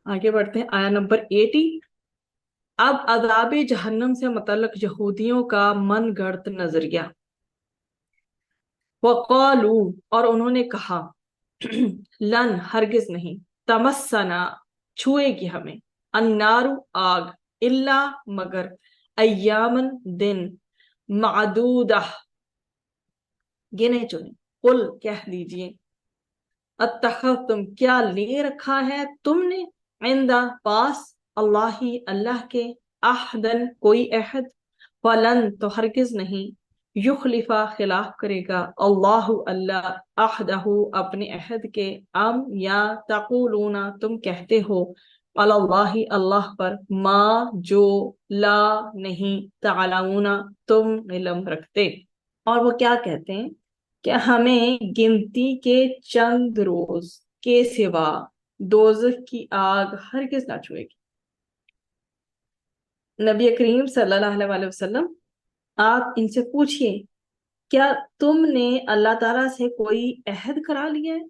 آگے بڑھتے ہیں آیا نمبر 80۔ اب عذاب جہنم سے متعلق یہودیوں کا من گڑت نظریہ۔ وقالو، اور انہوں نے کہا، لن، ہرگز نہیں، تمسنا، چھوئے گی ہمیں، النار، آگ، الا، مگر، ایامن، دن، معدودہ، گنے چنے، قل، کہہ دیجئے، اتخذتم، کیا لے رکھا ہے تم نے، عندہ، پاس، اللہ، اللہ کے، عہدن، کوئی عہد، فلن، تو ہرگز نہیں، یخلفا، خلاف کرے گا، اللہ، اللہ، عہدہ، اپنے عہد کے، ام، یا، تقولون، تم کہتے ہو، علی اللہ، اللہ پر، ما، جو، لا، نہیں، تعلمون، تم علم رکھتے۔ اور وہ کیا کہتے ہیں کہ ہمیں گنتی کے چند روز کے سوا دوزخ کی آگ ہرگز نہ چھوئے گی۔ نبی کریم صلی اللہ علیہ وسلم، آپ ان سے پوچھئے، کیا تم نے اللہ تعالیٰ سے کوئی عہد کرا لیا ہے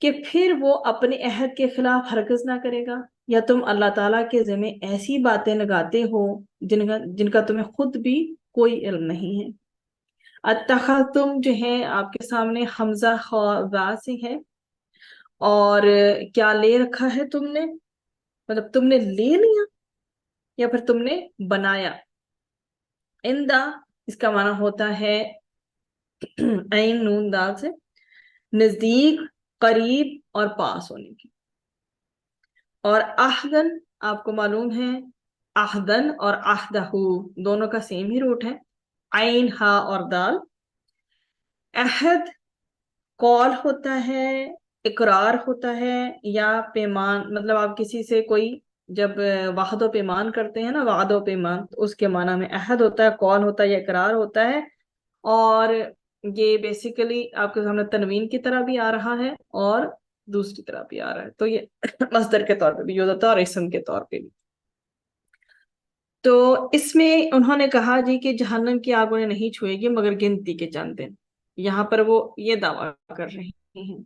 کہ پھر وہ اپنے عہد کے خلاف ہرگز نہ کرے گا، یا تم اللہ تعالیٰ کے ذمہ ایسی باتیں لگاتے ہو جن کا تمہیں خود بھی کوئی علم نہیں ہے۔ اتخذتم جو ہے آپ کے سامنے حمزہ خواہ سے ہے، اور کیا لے رکھا ہے تم نے، مطلب تم نے لے لیا یا پھر تم نے بنایا۔ اندہ، اس کا معنی ہوتا ہے عین نون دال سے، نزدیک، قریب اور پاس ہونے کی۔ اور عہدن، آپ کو معلوم ہے عہدن اور عہدہ دونوں کا سیم ہی روٹ ہے، عین، ہا اور دال۔ عہد قول ہوتا ہے، اقرار ہوتا ہے، یا پیمان، مطلب آپ کسی سے کوئی جب وعد و پیمان کرتے ہیں نا، وعد و پیمان، تو اس کے معنی میں عہد ہوتا ہے، قول ہوتا ہے یا اقرار ہوتا ہے۔ اور یہ بیسیکلی آپ کے سامنے تنوین کی طرح بھی آ رہا ہے اور دوسری طرح بھی آ رہا ہے، تو یہ مصدر کے طور پہ بھی یوز ہوتا ہے اور اسم کے طور پہ بھی۔ تو اس میں انہوں نے کہا جی کہ جہنم کی آگ انہیں نہیں چھوئے گی مگر گنتی کے چند دن، یہاں پر وہ یہ دعویٰ کر رہے ہیں۔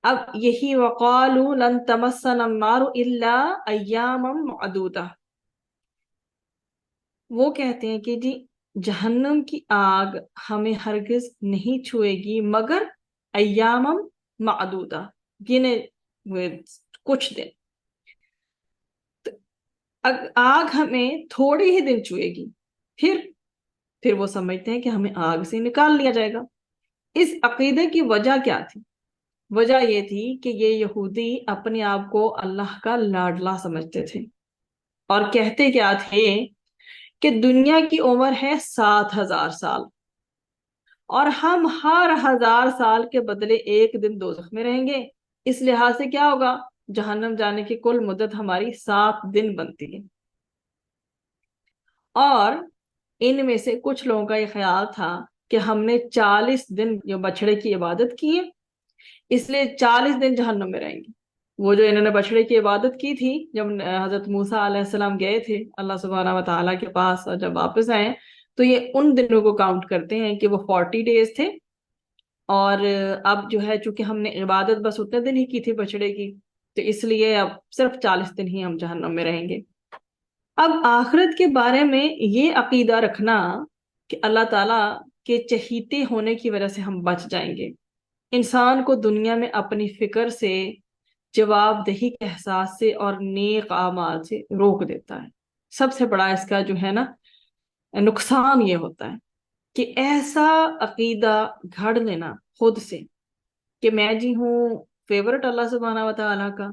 اب یہی وقالوا لن تمسنا النار الا ایاما معدودہ، وہ کہتے ہیں کہ جی جہنم کی آگ ہمیں ہرگز نہیں چھوئے گی مگر ایاما معدودہ، گنے ہوئے کچھ دن، آگ ہمیں تھوڑے ہی دن چھوئے گی، پھر وہ سمجھتے ہیں کہ ہمیں آگ سے نکال لیا جائے گا۔ اس عقیدے کی وجہ کیا تھی؟ وجہ یہ تھی کہ یہ یہودی اپنے آپ کو اللہ کا لاڈلا سمجھتے تھے، اور کہتے کیا تھے کہ دنیا کی عمر ہے 7,000 سال، اور ہم ہر 1,000 سال کے بدلے ایک دن دوزخ میں رہیں گے، اس لحاظ سے کیا ہوگا، جہنم جانے کی کل مدت ہماری 7 دن بنتی ہے۔ اور ان میں سے کچھ لوگوں کا یہ خیال تھا کہ ہم نے 40 دن جو بچڑے کی عبادت کی ہے، اس لیے 40 دن جہنم میں رہیں گے۔ وہ جو انہوں نے بچڑے کی عبادت کی تھی جب حضرت موسیٰ علیہ السلام گئے تھے اللہ سبحانہ و تعالیٰ کے پاس، اور جب واپس آئے تو یہ ان دنوں کو کاؤنٹ کرتے ہیں کہ وہ 40 days تھے، اور اب جو ہے چونکہ ہم نے عبادت بس اتنے دن ہی کی تھی بچڑے کی، تو اس لیے اب صرف 40 دن ہی ہم جہنم میں رہیں گے۔ اب آخرت کے بارے میں یہ عقیدہ رکھنا کہ اللہ تعالیٰ کے چہیتے ہونے کی وجہ سے ہم بچ جائیں گے، انسان کو دنیا میں اپنی فکر سے، جواب دہی کے احساس سے اور نیک اعمال سے روک دیتا ہے۔ سب سے بڑا اس کا جو ہے نا نقصان یہ ہوتا ہے کہ ایسا عقیدہ گھڑ لینا خود سے کہ میں جی ہوں فیورٹ اللہ سبحانہ و تعالیٰ کا،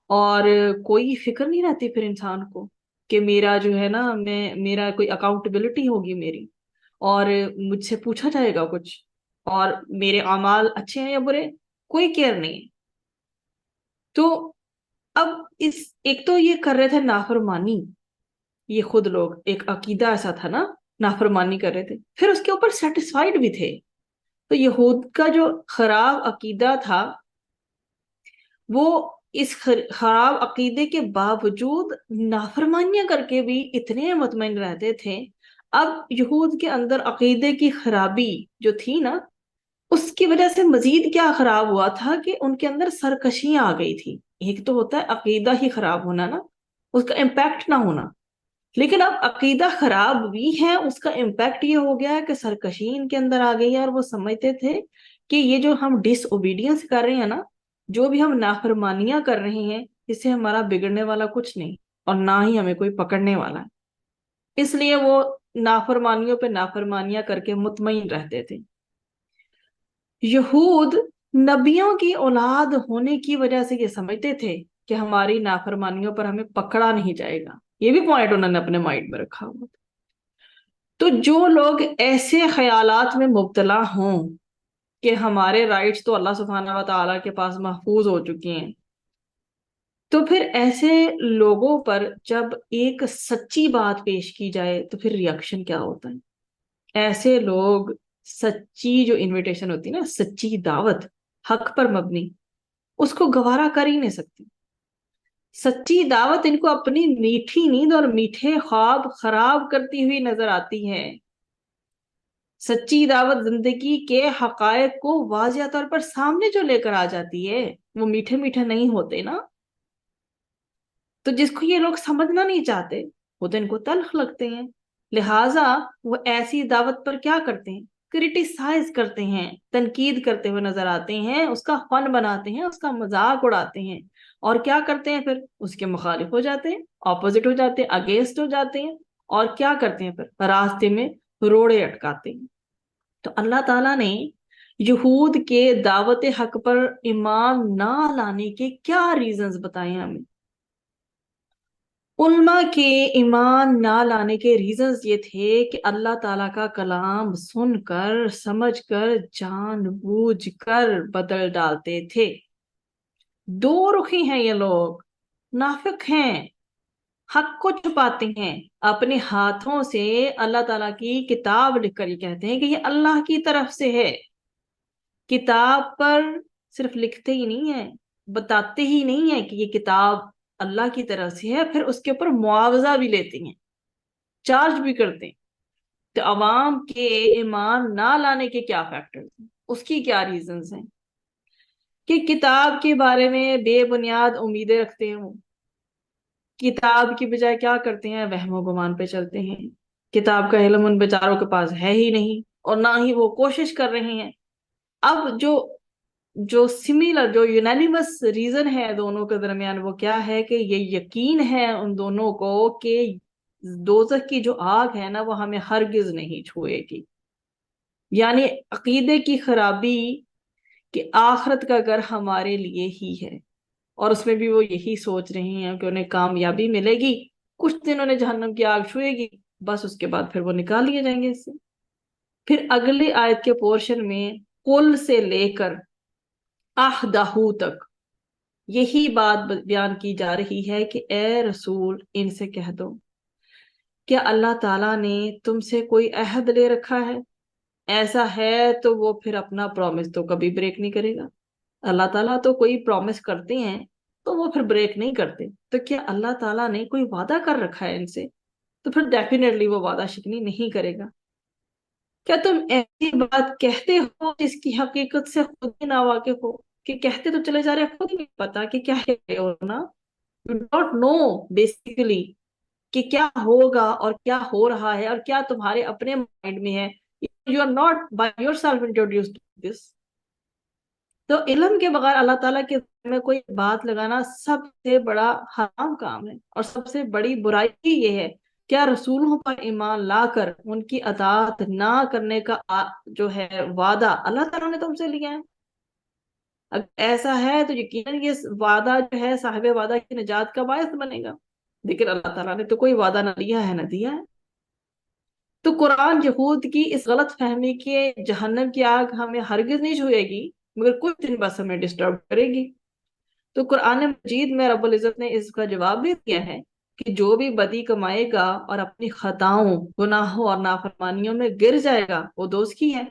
اور کوئی فکر نہیں رہتی پھر انسان کو کہ میرا جو ہے نا میرا کوئی اکاؤنٹیبلٹی ہوگی میری، اور مجھ سے پوچھا جائے گا کچھ، اور میرے اعمال اچھے ہیں یا برے، کوئی کیئر نہیں ہے۔ تو اب ایک تو یہ کر رہے تھے نافرمانی، یہ خود لوگ ایک عقیدہ ایسا تھا نا، نافرمانی کر رہے تھے، پھر اس کے اوپر سیٹسفائیڈ بھی تھے۔ تو یہود کا جو خراب عقیدہ تھا، وہ اس خراب عقیدے کے باوجود نافرمانیاں کر کے بھی اتنے مطمئن رہتے تھے۔ اب یہود کے اندر عقیدے کی خرابی جو تھی نا، اس کی وجہ سے مزید کیا خراب ہوا تھا کہ ان کے اندر سرکشیاں آ گئی تھی، ایک تو ہوتا ہے عقیدہ ہی خراب ہونا نا، اس کا امپیکٹ نہ ہونا، لیکن اب عقیدہ خراب بھی ہے، اس کا امپیکٹ یہ ہو گیا ہے کہ سرکشی ان کے اندر آ گئی ہے، اور وہ سمجھتے تھے کہ یہ جو ہم ڈس اوبیڈینس کر رہے ہیں نا، جو بھی ہم نافرمانیاں کر رہے ہیں، اس سے ہمارا بگڑنے والا کچھ نہیں، اور نہ ہی ہمیں کوئی پکڑنے والا ہے، اس لیے وہ نافرمانیوں پہ نافرمانیاں کر کے مطمئن رہتے تھے۔ یہود نبیوں کی اولاد ہونے کی وجہ سے یہ سمجھتے تھے کہ ہماری نافرمانیوں پر ہمیں پکڑا نہیں جائے گا، یہ بھی پوائنٹ انہوں نے اپنے مائنڈ میں رکھا ہوا تھا۔ تو جو لوگ ایسے خیالات میں مبتلا ہوں کہ ہمارے رائٹس تو اللہ سبحانہ و تعالیٰ کے پاس محفوظ ہو چکے ہیں، تو پھر ایسے لوگوں پر جب ایک سچی بات پیش کی جائے تو پھر ریئیکشن کیا ہوتا ہے؟ ایسے لوگ سچی جو انویٹیشن ہوتی ہے نا، سچی دعوت حق پر مبنی، اس کو گوارا کر ہی نہیں سکتی۔ سچی دعوت ان کو اپنی میٹھی نیند اور میٹھے خواب خراب کرتی ہوئی نظر آتی ہے۔ سچی دعوت زندگی کے حقائق کو واضح طور پر سامنے جو لے کر آ جاتی ہے، وہ میٹھے میٹھے نہیں ہوتے نا۔ تو جس کو یہ لوگ سمجھنا نہیں چاہتے، وہ تو ان کو تلخ لگتے ہیں، لہٰذا وہ ایسی دعوت پر کیا کرتے ہیں؟ کرٹیسائز کرتے ہیں، تنقید کرتے ہوئے نظر آتے ہیں، اس کا فن بناتے ہیں، اس کا مذاق اڑاتے ہیں، اور کیا کرتے ہیں پھر؟ اس کے مخالف ہو جاتے ہیں، اپوزٹ ہو جاتے ہیں، اگینسٹ ہو جاتے ہیں، اور کیا کرتے ہیں پھر؟ راستے میں روڑے اٹکاتے ہیں۔ تو اللہ تعالیٰ نے یہود کے دعوت حق پر ایمان نہ لانے کے کیا ریزنز بتائے ہمیں؟ علماء کے ایمان نہ لانے کے ریزنز یہ تھے کہ اللہ تعالیٰ کا کلام سن کر سمجھ کر جان بوجھ کر بدل ڈالتے تھے۔ دو رخی ہیں یہ لوگ، نافق ہیں، حق کو چھپاتے ہیں، اپنے ہاتھوں سے اللہ تعالیٰ کی کتاب لکھ کر یہ کہتے ہیں کہ یہ اللہ کی طرف سے ہے۔ کتاب پر صرف لکھتے ہی نہیں ہیں، بتاتے ہی نہیں ہیں کہ یہ کتاب اللہ کی طرف سے ہے، پھر اس کے اوپر معاوضہ بھی لیتے ہیں، چارج بھی کرتے ہیں۔ تو عوام کے ایمان نہ لانے کے کیا فیکٹرز ہیں، اس کی کیا ریزنز ہیں؟ کہ کتاب کے بارے میں بے بنیاد امیدیں رکھتے ہیں، وہ کتاب کی بجائے کیا کرتے ہیں؟ وہم و گمان پہ چلتے ہیں، کتاب کا علم ان بیچاروں کے پاس ہے ہی نہیں، اور نہ ہی وہ کوشش کر رہے ہیں۔ اب جو سملر، جو یونانیمس ریزن ہے دونوں کے درمیان، وہ کیا ہے؟ کہ یہ یقین ہے ان دونوں کو کہ دوزخ کی جو آگ ہے نا، وہ ہمیں ہرگز نہیں چھوئے گی، یعنی عقیدے کی خرابی کہ آخرت کا گھر ہمارے لیے ہی ہے، اور اس میں بھی وہ یہی سوچ رہے ہیں کہ انہیں کامیابی ملے گی، کچھ دن انہیں جہنم کی آگ چھوئے گی، بس اس کے بعد پھر وہ نکال لیے جائیں گے اس سے۔ پھر اگلی آیت کے پورشن میں قل سے لے کر احدہو تک یہی بات بیان کی جا رہی ہے کہ اے رسول ان سے کہہ دو، کیا اللہ تعالیٰ نے تم سے کوئی عہد لے رکھا ہے؟ ایسا ہے تو وہ پھر اپنا پرومس تو کبھی بریک نہیں کرے گا۔ اللہ تعالیٰ تو کوئی پرومس کرتے ہیں تو وہ پھر بریک نہیں کرتے، تو کیا اللہ تعالیٰ نے کوئی وعدہ کر رکھا ہے ان سے؟ تو پھر ڈیفینیٹلی وہ وعدہ شکنی نہیں کرے گا۔ کیا تم ایسی بات کہتے ہو جس کی حقیقت سے خود ہی ناواقف ہو؟ کہ کہتے تو چلے جا رہے، خود ہی نہیں پتا کہ کیا ہے ہونا، یو ڈونٹ نو بیسیکلی کہ کیا ہوگا اور کیا ہو رہا ہے، اور کیا تمہارے اپنے مائنڈ میں ہے، you are not by yourself introduced this. تو علم کے بغیر اللہ تعالیٰ کے میں کوئی بات لگانا سب سے بڑا حرام کام ہے، اور سب سے بڑی برائی یہ ہے۔ کیا رسولوں پر ایمان لا کر ان کی اطاعت نہ کرنے کا جو ہے وعدہ اللہ تعالیٰ نے تم سے لیا ہے؟ اگر ایسا ہے تو یقیناً یہ وعدہ جو ہے صاحب وعدہ کی نجات کا باعث بنے گا، لیکن اللہ تعالیٰ نے تو کوئی وعدہ نہ لیا ہے نہ دیا ہے۔ تو قرآن یہود کی اس غلط فہمی کے جہنم کی آگ ہمیں ہرگز نہیں چھوئے گی، مگر کچھ دن بس ہمیں ڈسٹرب کرے گی۔ تو قرآن مجید میں رب العزت نے اس کا جواب بھی دیا ہے کہ جو بھی بدی کمائے گا اور اپنی خطاؤں، گناہوں اور نافرمانیوں میں گر جائے گا، وہ دوزخی ہے،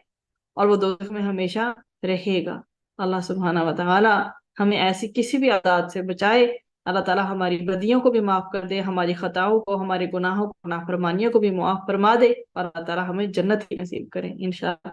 اور وہ دوزخ میں ہمیشہ رہے گا۔ اللہ سبحانہ و تعالی ہمیں ایسی کسی بھی عادات سے بچائے۔ اللہ تعالیٰ ہماری بدیوں کو بھی معاف کر دے، ہماری خطاؤں کو، ہمارے گناہوں کو، نافرمانیوں کو بھی معاف فرما دے، اور اللہ تعالیٰ ہمیں جنت کی نصیب کرے انشاءاللہ۔